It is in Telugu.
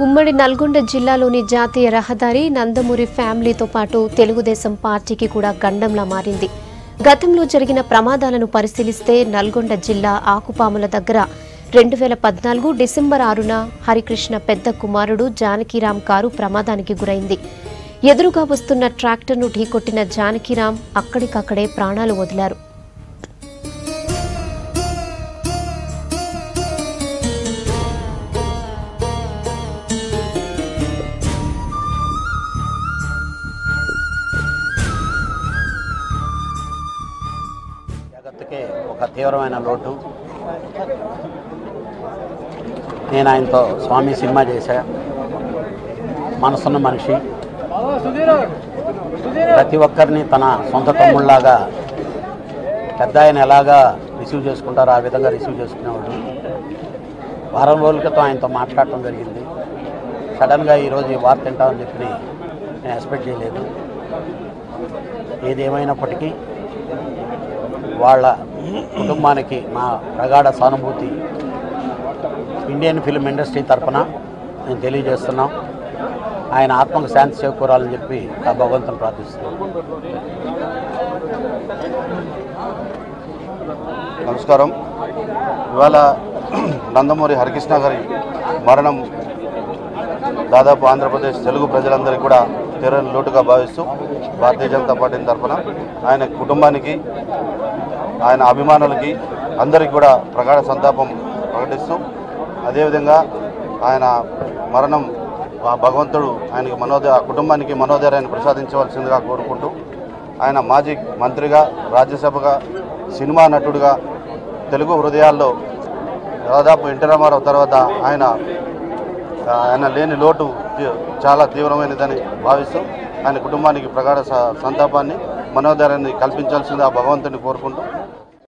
ఉమ్మడి నల్గొండ జిల్లాలోని జాతీయ రహదారి నందమూరి ఫ్యామిలీతో పాటు తెలుగుదేశం పార్టీకి కూడా గండంలా మారింది. గతంలో జరిగిన ప్రమాదాలను పరిశీలిస్తే నల్గొండ జిల్లా ఆకుపాముల దగ్గర 2014 డిసెంబర్ 6న హరికృష్ణ పెద్ద కుమారుడు జానకిరాం కారు ప్రమాదానికి గురైంది. ఎదురుగా వస్తున్న ట్రాక్టర్ను ఢీకొట్టిన జానకిరాం అక్కడికక్కడే ప్రాణాలు వదిలారు. జగత్తుకే ఒక తీవ్రమైన లోటు. నేను ఆయనతో స్వామి సినిమా చేశా. మనసున్న మనిషి, ప్రతి ఒక్కరిని తన సొంత తమ్ముళ్లాగా పెద్ద ఆయన ఎలాగా రిసీవ్ చేసుకుంటారో ఆ విధంగా రిసీవ్ చేసుకునేవాడు. వారం రోజుల క్రితం ఆయనతో మాట్లాడటం జరిగింది. సడన్గా ఈరోజు ఈ వార్త తింటామని చెప్పి నేను ఎక్స్పెక్ట్ చేయలేదు. ఏదేమైనప్పటికీ వాళ్ళ కుటుంబానికి మా ప్రగాఢ సానుభూతి ఇండియన్ ఫిల్మ్ ఇండస్ట్రీ తరఫున నేను తెలియజేస్తున్నాం. ఆయన ఆత్మకు శాంతి చేకూరాలని చెప్పి ఆ భగవంతుని ప్రార్థిస్తున్నాం. నమస్కారం. ఇవాళ నందమూరి హరికృష్ణ గారి మరణం దాదాపు ఆంధ్రప్రదేశ్ తెలుగు ప్రజలందరికీ కూడా తీరని లోటుగా భావిస్తూ భారతీయ జనతా పార్టీ తరఫున ఆయన కుటుంబానికి, ఆయన అభిమానులకి అందరికీ కూడా ప్రగాఢ సంతాపం ప్రకటిస్తూ, అదేవిధంగా ఆయన మరణం భగవంతుడు ఆయనకి కుటుంబానికి మనోధైర్యాన్ని ప్రసాదించవలసిందిగా కోరుకుంటూ, ఆయన మాజీ మంత్రిగా, రాజ్యసభగా, సినిమా నటుడిగా తెలుగు హృదయాల్లో దాదాపు ఎన్టీ రామారావు తర్వాత ఆయన లేని లోటు చాలా తీవ్రమైనదని భావిస్తూ ఆయన కుటుంబానికి ప్రగాఢ సంతాపాన్ని, మనోధైర్యాన్ని కల్పించాల్సింది ఆ భగవంతుని కోరుకుంటూ